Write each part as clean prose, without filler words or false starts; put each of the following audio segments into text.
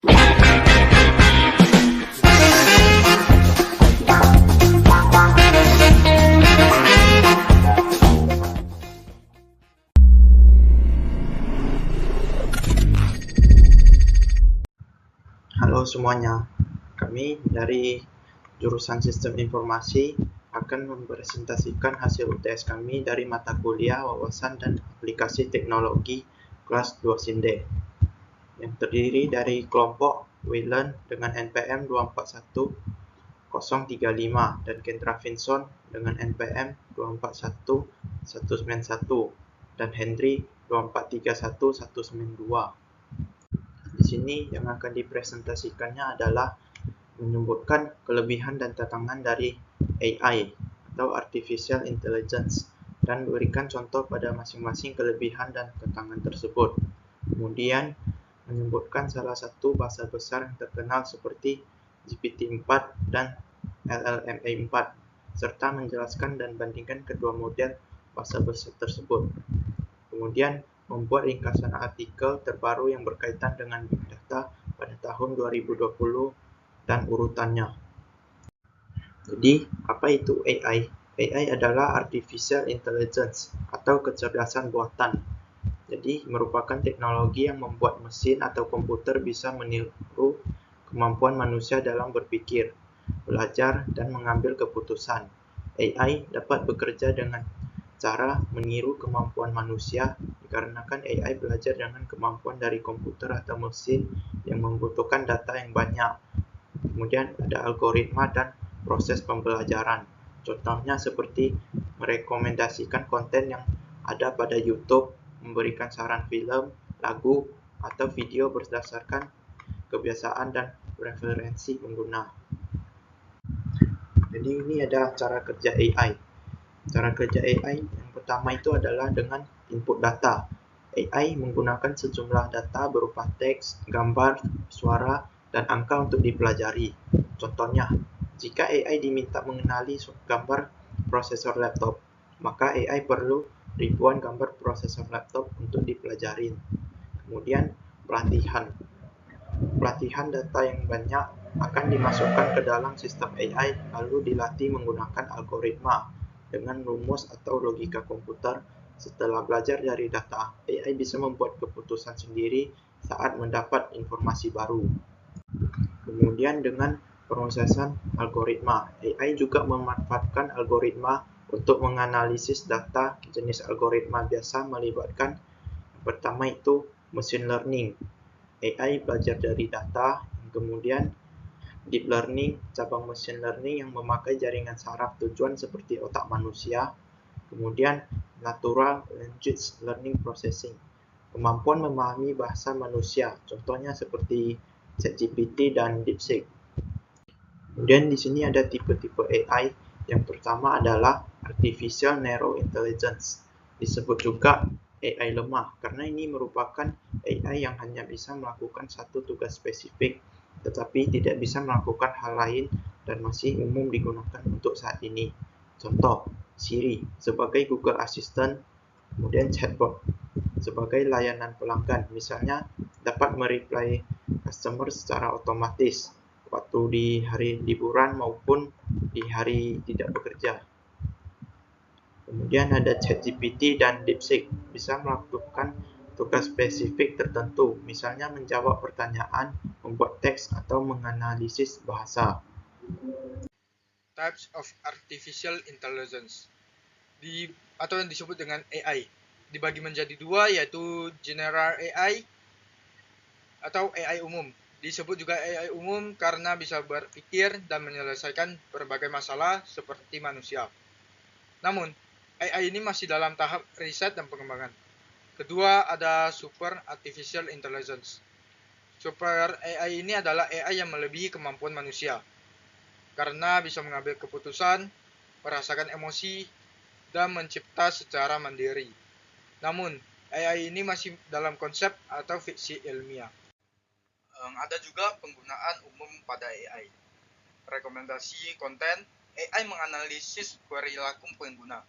Halo semuanya, kami dari jurusan Sistem Informasi akan mempresentasikan hasil UTS kami dari mata kuliah Wawasan dan Aplikasi Teknologi kelas 2 Sinde yang terdiri dari kelompok WLearn dengan NPM 241035 dan Kendra Vinson dengan NPM 241191 dan Henry 24319192. Di sini yang akan dipresentasikannya adalah menyebutkan kelebihan dan tantangan dari AI atau Artificial Intelligence dan berikan contoh pada masing-masing kelebihan dan tantangan tersebut. Kemudian menyebutkan salah satu bahasa besar yang terkenal seperti GPT-4 dan LLMA-4 serta menjelaskan dan bandingkan kedua model bahasa besar tersebut. Kemudian membuat ringkasan artikel terbaru yang berkaitan dengan Big Data pada tahun 2020 dan urutannya. Jadi, apa itu AI? AI adalah Artificial Intelligence atau kecerdasan buatan. Jadi, merupakan teknologi yang membuat mesin atau komputer bisa meniru kemampuan manusia dalam berpikir, belajar, dan mengambil keputusan. AI dapat bekerja dengan cara meniru kemampuan manusia dikarenakan AI belajar dengan kemampuan dari komputer atau mesin yang membutuhkan data yang banyak. Kemudian ada algoritma dan proses pembelajaran. Contohnya seperti merekomendasikan konten yang ada pada YouTube, memberikan saran film, lagu, atau video berdasarkan kebiasaan dan preferensi pengguna. Jadi ini ada cara kerja AI. Cara kerja AI yang pertama itu adalah dengan input data. AI menggunakan sejumlah data berupa teks, gambar, suara, dan angka untuk dipelajari. Contohnya, jika AI diminta mengenali gambar prosesor laptop, maka AI perlu ribuan gambar prosesor laptop untuk dipelajari. Kemudian, pelatihan. Pelatihan data yang banyak akan dimasukkan ke dalam sistem AI lalu dilatih menggunakan algoritma dengan rumus atau logika komputer. Setelah belajar dari data, AI bisa membuat keputusan sendiri saat mendapat informasi baru. Kemudian dengan proses algoritma, AI juga memanfaatkan algoritma untuk menganalisis data. Jenis algoritma biasa melibatkan yang pertama itu machine learning. AI belajar dari data, kemudian deep learning, cabang machine learning yang memakai jaringan saraf tujuan seperti otak manusia. Kemudian natural language learning processing, kemampuan memahami bahasa manusia, contohnya seperti ChatGPT dan DeepSeek. Kemudian di sini ada tipe-tipe AI. Yang pertama adalah Artificial Narrow Intelligence, disebut juga AI lemah, karena ini merupakan AI yang hanya bisa melakukan satu tugas spesifik, tetapi tidak bisa melakukan hal lain dan masih umum digunakan untuk saat ini. Contoh, Siri sebagai Google Assistant, kemudian chatbot sebagai layanan pelanggan, misalnya dapat mereply customer secara otomatis waktu di hari liburan maupun di hari tidak bekerja. Kemudian ada ChatGPT dan DeepSeek, bisa melakukan tugas spesifik tertentu, misalnya menjawab pertanyaan, membuat teks, atau menganalisis bahasa. Types of Artificial Intelligence atau yang disebut dengan AI dibagi menjadi dua, yaitu General AI atau AI umum. Disebut juga AI umum karena bisa berpikir dan menyelesaikan berbagai masalah seperti manusia. Namun, AI ini masih dalam tahap riset dan pengembangan. Kedua, ada Super Artificial Intelligence. Super AI ini adalah AI yang melebihi kemampuan manusia karena bisa mengambil keputusan, merasakan emosi, dan mencipta secara mandiri. Namun, AI ini masih dalam konsep atau fiksi ilmiah. Ada juga penggunaan umum pada AI. Rekomendasi konten, AI menganalisis perilaku pengguna.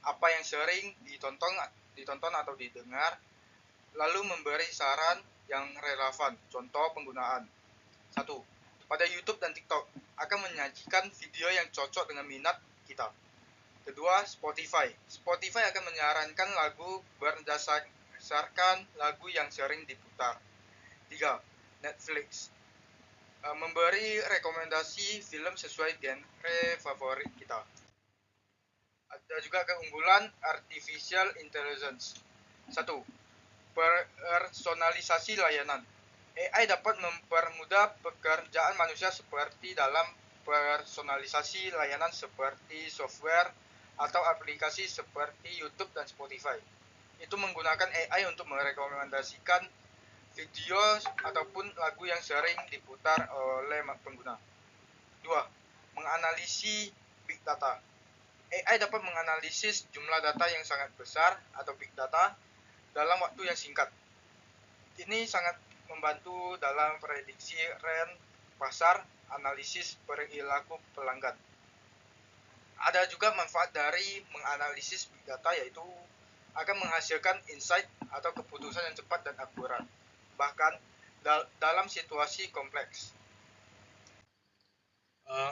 Apa yang sering ditonton atau didengar, lalu memberi saran yang relevan. Contoh penggunaan. 1. Pada YouTube dan TikTok akan menyajikan video yang cocok dengan minat kita. Kedua, Spotify. Spotify akan menyarankan lagu berdasarkan lagu yang sering diputar. 3. Netflix. Memberi rekomendasi film sesuai genre favorit kita. Ada juga keunggulan Artificial Intelligence. 1. Personalisasi layanan. AI dapat mempermudah pekerjaan manusia seperti dalam personalisasi layanan seperti software atau aplikasi seperti YouTube dan Spotify. Itu menggunakan AI untuk merekomendasikan video ataupun lagu yang sering diputar oleh pengguna. 2. Menganalisis big data. AI dapat menganalisis jumlah data yang sangat besar atau big data dalam waktu yang singkat. Ini sangat membantu dalam prediksi tren pasar, analisis perilaku pelanggan. Ada juga manfaat dari menganalisis big data, yaitu akan menghasilkan insight atau keputusan yang cepat dan akurat, bahkan dalam situasi kompleks.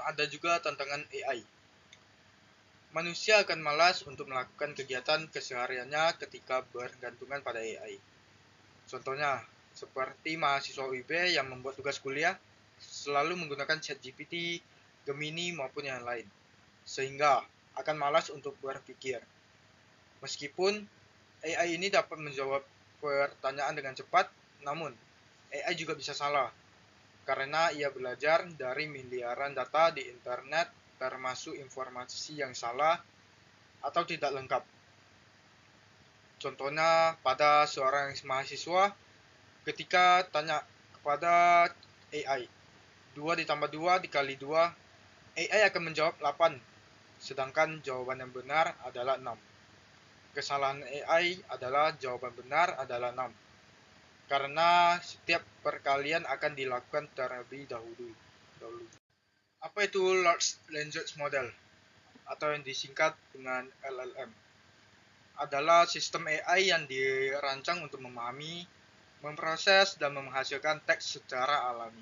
Ada juga tantangan AI. Manusia akan malas untuk melakukan kegiatan kesehariannya ketika bergantungan pada AI. Contohnya, seperti mahasiswa UIB yang membuat tugas kuliah selalu menggunakan ChatGPT, Gemini, maupun yang lain, sehingga akan malas untuk berpikir. Meskipun AI ini dapat menjawab pertanyaan dengan cepat, namun AI juga bisa salah, karena ia belajar dari miliaran data di internet, termasuk informasi yang salah atau tidak lengkap. Contohnya pada seorang mahasiswa ketika tanya kepada AI, 2 ditambah 2 dikali 2, AI akan menjawab 8, sedangkan jawaban yang benar adalah 6. Kesalahan AI adalah jawaban benar adalah 6, karena setiap perkalian akan dilakukan terlebih dahulu. Apa itu Large Language Model, atau yang disingkat dengan LLM? Adalah sistem AI yang dirancang untuk memahami, memproses, dan menghasilkan teks secara alami.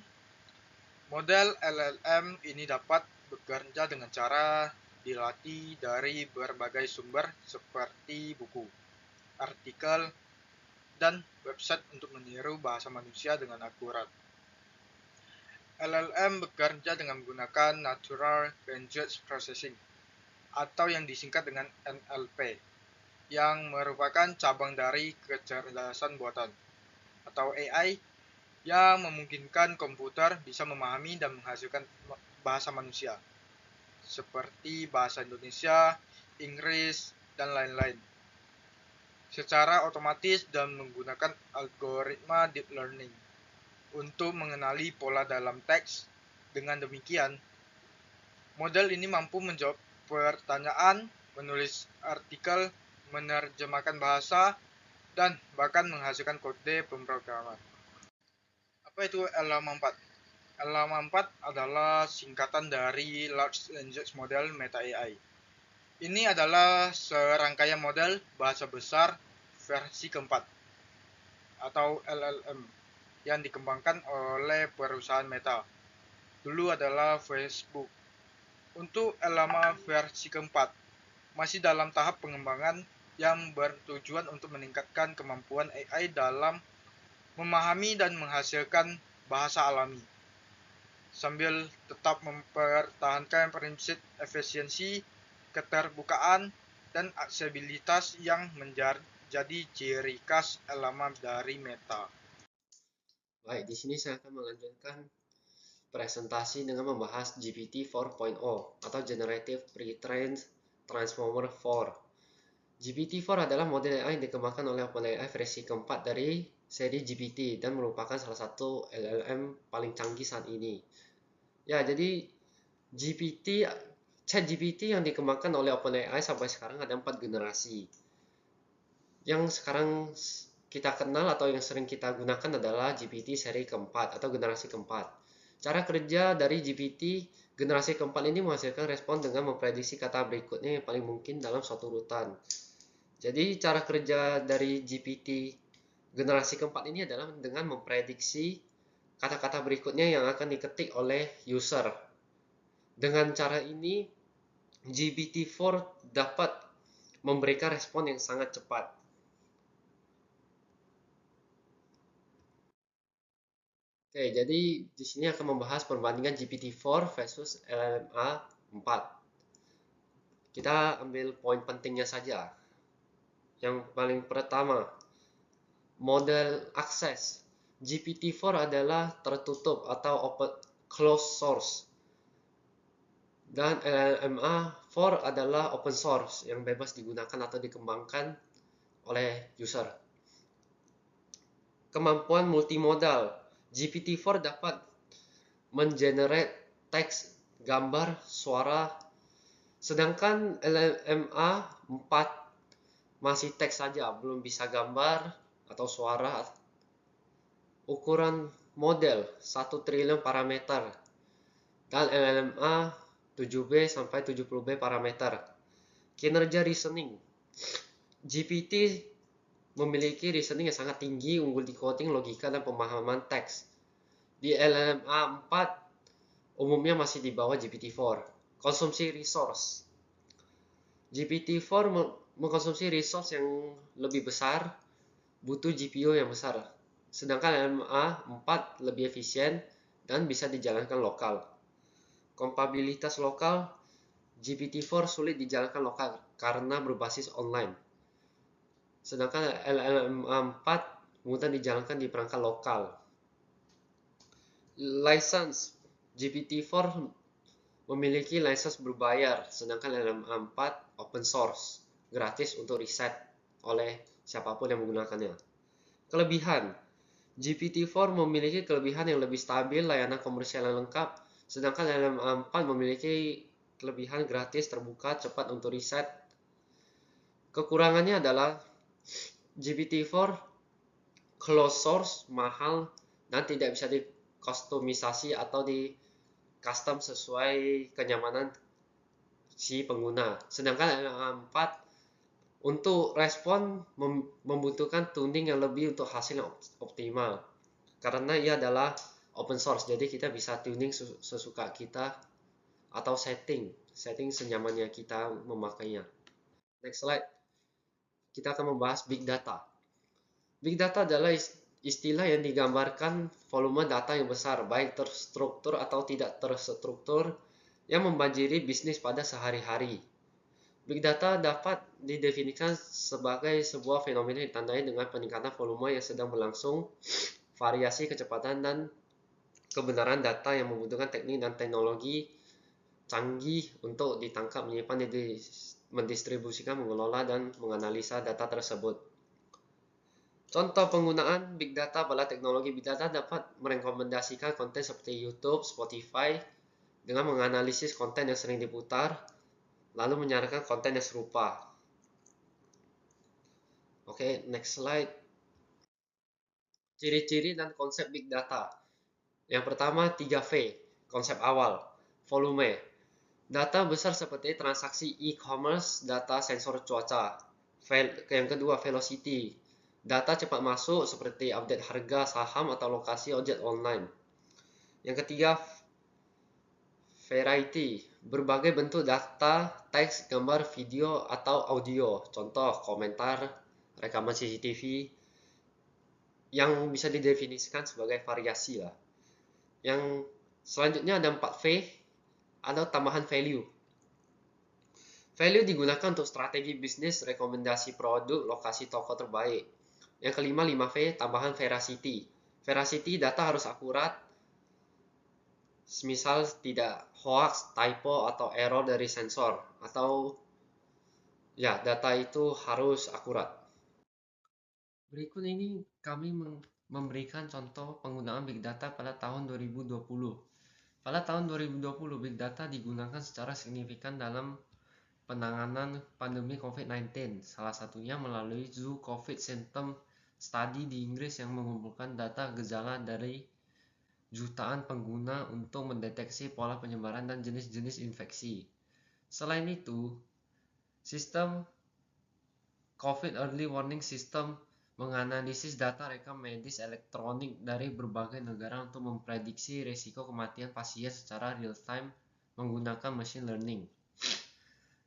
Model LLM ini dapat bekerja dengan cara dilatih dari berbagai sumber seperti buku, artikel, dan website untuk meniru bahasa manusia dengan akurat. LLM bekerja dengan menggunakan Natural Language Processing, atau yang disingkat dengan NLP, yang merupakan cabang dari kecerdasan buatan, atau AI, yang memungkinkan komputer bisa memahami dan menghasilkan bahasa manusia, seperti bahasa Indonesia, Inggris, dan lain-lain, secara otomatis dan menggunakan algoritma deep learning untuk mengenali pola dalam teks. Dengan demikian, model ini mampu menjawab pertanyaan, menulis artikel, menerjemahkan bahasa, dan bahkan menghasilkan kode pemrograman. Apa itu LLM4? LLM4 adalah singkatan dari Large Language Model Meta AI. Ini adalah serangkaian model bahasa besar versi keempat, atau LLM, yang dikembangkan oleh perusahaan Meta. Dulu adalah Facebook. Untuk LLM versi keempat, masih dalam tahap pengembangan yang bertujuan untuk meningkatkan kemampuan AI dalam memahami dan menghasilkan bahasa alami, sambil tetap mempertahankan prinsip efisiensi, keterbukaan, dan aksesibilitas yang menjadi ciri khas LLM dari Meta. Baik, di sini saya akan melanjutkan presentasi dengan membahas GPT 4.0 atau Generative Pre-trained Transformer 4. GPT-4 adalah model AI yang dikembangkan oleh OpenAI versi keempat dari seri GPT dan merupakan salah satu LLM paling canggih saat ini. Ya, jadi ChatGPT yang dikembangkan oleh OpenAI sampai sekarang ada 4 generasi. Yang sekarang kita kenal atau yang sering kita gunakan adalah GPT seri keempat atau generasi keempat. Cara kerja dari GPT generasi keempat ini menghasilkan respon dengan memprediksi kata berikutnya yang paling mungkin dalam suatu urutan. Jadi cara kerja dari GPT generasi keempat ini adalah dengan memprediksi kata-kata berikutnya yang akan diketik oleh user. Dengan cara ini, GPT-4 dapat memberikan respon yang sangat cepat. Oke, jadi di sini akan membahas perbandingan GPT-4 versus LLMA 4. Kita ambil poin pentingnya saja. Yang paling pertama, model akses. GPT-4 adalah tertutup atau closed source. Dan LLMA 4 adalah open source yang bebas digunakan atau dikembangkan oleh user. Kemampuan multimodal. GPT-4 dapat mengenerate teks, gambar, suara, sedangkan LLMA 4 masih teks saja, belum bisa gambar atau suara. Ukuran model 1 triliun parameter dan LLMA 7B sampai 70B parameter. Kinerja reasoning. GPT memiliki reasoning yang sangat tinggi, unggul di coding, logika, dan pemahaman teks. Di LLMA 4 umumnya masih di bawah GPT-4. Konsumsi resource. GPT-4 mengkonsumsi resource yang lebih besar, butuh GPU yang besar. Sedangkan LLMA 4 lebih efisien dan bisa dijalankan lokal. Kompatibilitas lokal. GPT-4 sulit dijalankan lokal karena berbasis online. Sedangkan LLMA 4 mudah dijalankan di perangkat lokal. License. GPT-4 memiliki license berbayar, sedangkan LLMA 4 open source, gratis untuk riset oleh siapapun yang menggunakannya. Kelebihan. GPT-4 memiliki kelebihan yang lebih stabil, layanan komersial yang lengkap, sedangkan LLMA 4 memiliki kelebihan gratis, terbuka, cepat untuk riset. Kekurangannya adalah GPT-4 closed source, mahal, dan tidak bisa dikustomisasi atau di custom sesuai kenyamanan si pengguna. Sedangkan LLMA 4 untuk respon membutuhkan tuning yang lebih untuk hasil yang optimal. Karena ia adalah open source, jadi kita bisa tuning sesuka kita atau setting senyamannya kita memakainya. Next slide. Kita akan membahas big data. Big data adalah istilah yang digambarkan volume data yang besar, baik terstruktur atau tidak terstruktur, yang membanjiri bisnis pada sehari-hari. Big data dapat didefinisikan sebagai sebuah fenomena yang ditandai dengan peningkatan volume yang sedang berlangsung, variasi kecepatan dan kebenaran data yang membutuhkan teknik dan teknologi canggih untuk ditangkap, menyimpan, mendistribusikan, mengelola, dan menganalisa data tersebut. Contoh penggunaan big data pada teknologi. Big data dapat merekomendasikan konten seperti YouTube, Spotify dengan menganalisis konten yang sering diputar, lalu menyarankan konten yang serupa. Oke, next slide. Ciri-ciri dan konsep big data. Yang pertama, 3V, konsep awal. Volume. Data besar seperti transaksi e-commerce, data sensor cuaca. Yang kedua, velocity. Data cepat masuk seperti update harga saham atau lokasi ojek online. Yang ketiga, variety. Berbagai bentuk data, teks, gambar, video, atau audio. Contoh, komentar, rekaman CCTV, yang bisa didefinisikan sebagai variasi lah. Yang selanjutnya ada 4V, atau tambahan value. Value digunakan untuk strategi bisnis, rekomendasi produk, lokasi toko terbaik. Yang kelima, 5V, tambahan veracity. Veracity, data harus akurat, misal tidak hoax, typo, atau error dari sensor. Atau ya, data itu harus akurat. Berikut ini kami memberikan contoh penggunaan big data pada tahun 2020. Pada tahun 2020, big data digunakan secara signifikan dalam penanganan pandemi COVID-19, salah satunya melalui Zoo COVID Symptom Study di Inggris yang mengumpulkan data gejala dari jutaan pengguna untuk mendeteksi pola penyebaran dan jenis-jenis infeksi. Selain itu, sistem COVID Early Warning System menganalisis data rekam medis elektronik dari berbagai negara untuk memprediksi risiko kematian pasien secara real-time menggunakan machine learning.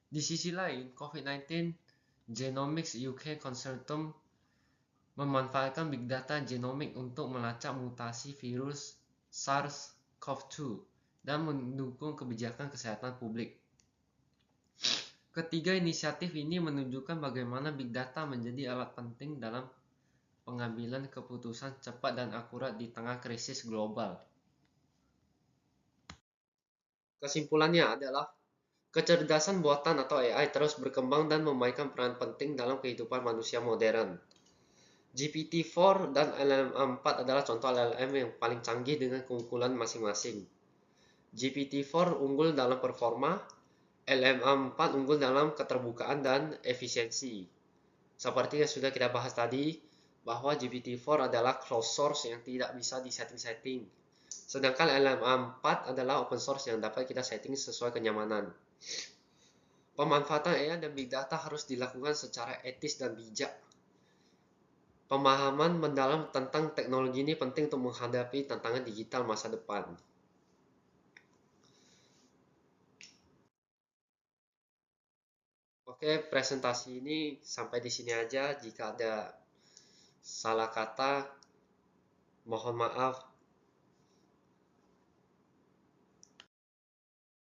Di sisi lain, COVID-19 Genomics UK Consortium memanfaatkan big data genomik untuk melacak mutasi virus SARS-CoV-2 dan mendukung kebijakan kesehatan publik. Ketiga inisiatif ini menunjukkan bagaimana big data menjadi alat penting dalam pengambilan keputusan cepat dan akurat di tengah krisis global. Kesimpulannya adalah kecerdasan buatan atau AI terus berkembang dan memainkan peran penting dalam kehidupan manusia modern. GPT-4 dan LLM-4 adalah contoh LLM yang paling canggih dengan keunggulan masing-masing. GPT-4 unggul dalam performa, LLM-4 unggul dalam keterbukaan dan efisiensi. Seperti yang sudah kita bahas tadi, bahwa GPT-4 adalah closed source yang tidak bisa disetting-setting. Sedangkan LLM-4 adalah open source yang dapat kita setting sesuai kenyamanan. Pemanfaatan AI dan big data harus dilakukan secara etis dan bijak. Pemahaman mendalam tentang teknologi ini penting untuk menghadapi tantangan digital masa depan. Oke, presentasi ini sampai di sini aja. Jika ada salah kata, mohon maaf.